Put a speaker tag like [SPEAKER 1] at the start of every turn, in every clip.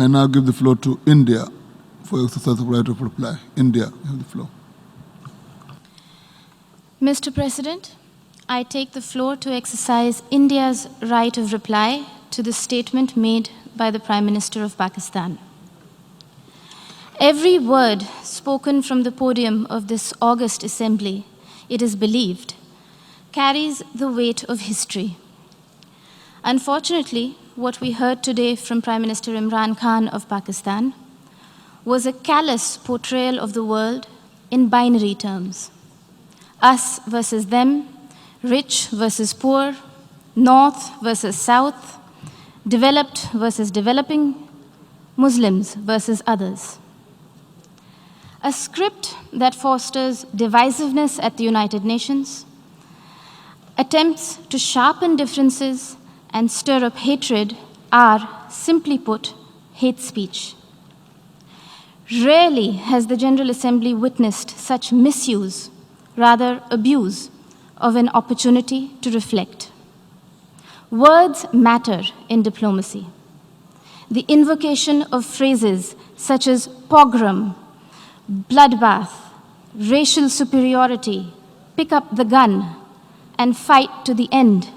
[SPEAKER 1] I now give the floor to India for exercise of right of reply. India, you have the floor.
[SPEAKER 2] Mr. President, I take the floor to exercise India's right of reply to the statement made by the Prime Minister of Pakistan. Every word spoken from the podium of this august assembly, it is believed, carries the weight of history. Unfortunately, what we heard today from Prime Minister Imran Khan of Pakistan was a callous portrayal of the world in binary terms. Us versus them, rich versus poor, north versus south, developed versus developing, Muslims versus others. A script that fosters divisiveness at the United Nations, attempts to sharpen differences and stir up hatred are, simply put, hate speech. Rarely has the General Assembly witnessed such misuse, rather abuse, of an opportunity to reflect. Words matter in diplomacy. The invocation of phrases such as pogrom, bloodbath, racial superiority, pick up the gun, and fight to the end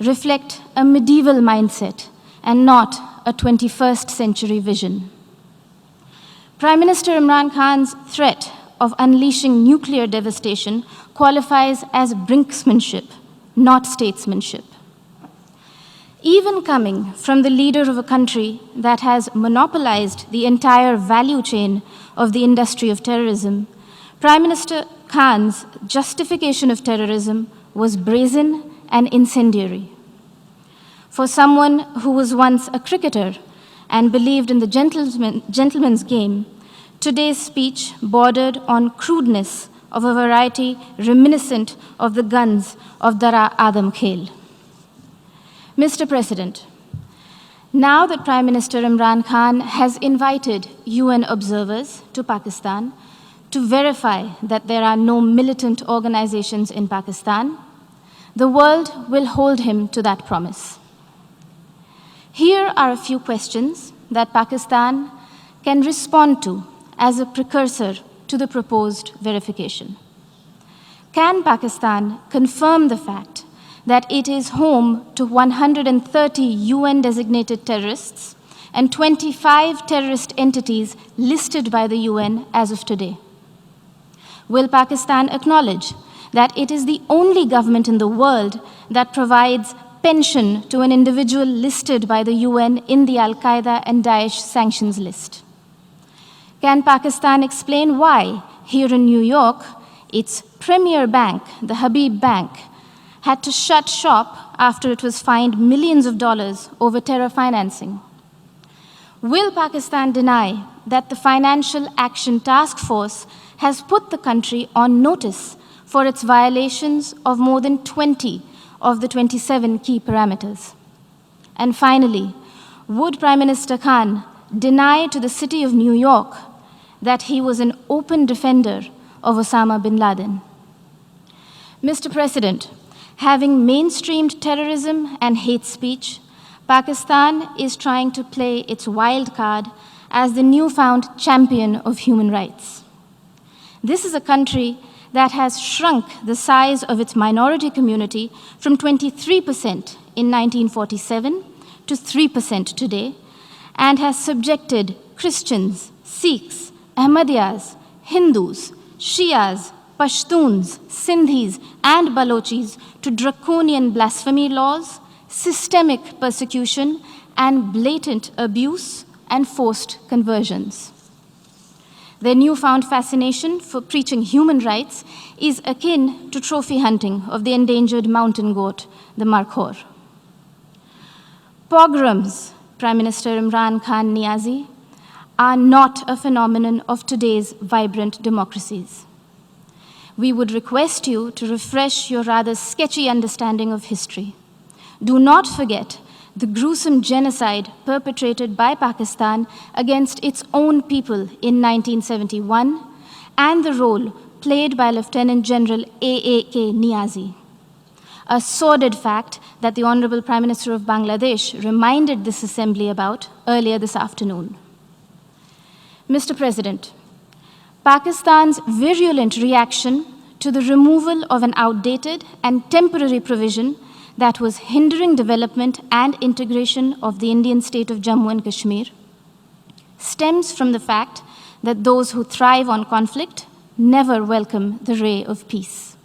[SPEAKER 2] reflect a medieval mindset and not a 21st century vision. Prime Minister Imran Khan's threat of unleashing nuclear devastation qualifies as brinksmanship, not statesmanship. Even coming from the leader of a country that has monopolized the entire value chain of the industry of terrorism, Prime Minister Khan's justification of terrorism was brazen and incendiary. For someone who was once a cricketer and believed in the gentleman's game, today's speech bordered on crudeness of a variety reminiscent of the guns of Dara Adam Khel. Mr. President, now that Prime Minister Imran Khan has invited UN observers to Pakistan to verify that there are no militant organizations in Pakistan, the world will hold him to that promise. Here are a few questions that Pakistan can respond to as a precursor to the proposed verification. Can Pakistan confirm the fact that it is home to 130 UN-designated terrorists and 25 terrorist entities listed by the UN as of today? Will Pakistan acknowledge that it is the only government in the world that provides pension to an individual listed by the UN in the Al-Qaeda and Daesh sanctions list? Can Pakistan explain why, here in New York, its premier bank, the Habib Bank, had to shut shop after it was fined millions of dollars over terror financing? Will Pakistan deny that the Financial Action Task Force has put the country on notice for its violations of more than 20 of the 27 key parameters? And finally, would Prime Minister Khan deny to the city of New York that he was an open defender of Osama bin Laden? Mr. President, having mainstreamed terrorism and hate speech, Pakistan is trying to play its wild card as the newfound champion of human rights. This is a country that has shrunk the size of its minority community from 23% in 1947 to 3% today, and has subjected Christians, Sikhs, Ahmadiyas, Hindus, Shias, Pashtuns, Sindhis, and Balochis to draconian blasphemy laws, systemic persecution, and blatant abuse and forced conversions. Their newfound fascination for preaching human rights is akin to trophy hunting of the endangered mountain goat, the markhor. Pogroms, Prime Minister Imran Khan Niazi, are not a phenomenon of today's vibrant democracies. We would request you to refresh your rather sketchy understanding of history. Do not forget the gruesome genocide perpetrated by Pakistan against its own people in 1971 and the role played by Lieutenant General A.A.K. Niazi. A sordid fact that the Honorable Prime Minister of Bangladesh reminded this Assembly about earlier this afternoon. Mr. President, Pakistan's virulent reaction to the removal of an outdated and temporary provision that was hindering development and integration of the Indian state of Jammu and Kashmir stems from the fact that those who thrive on conflict never welcome the ray of peace.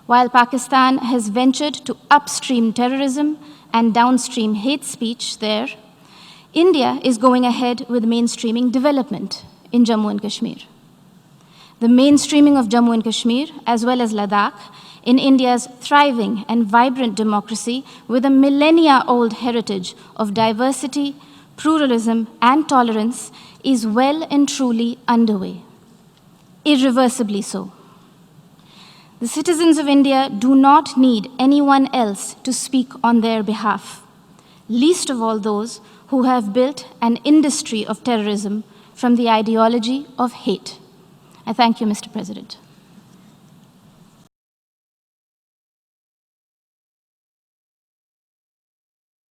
[SPEAKER 2] While Pakistan has ventured to upstream terrorism and downstream hate speech there, India is going ahead with mainstreaming development in Jammu and Kashmir. The mainstreaming of Jammu and Kashmir, as well as Ladakh, in India's thriving and vibrant democracy with a millennia-old heritage of diversity, pluralism, and tolerance is well and truly underway, irreversibly so. The citizens of India do not need anyone else to speak on their behalf, least of all those who have built an industry of terrorism from the ideology of hate. I thank you, Mr. President.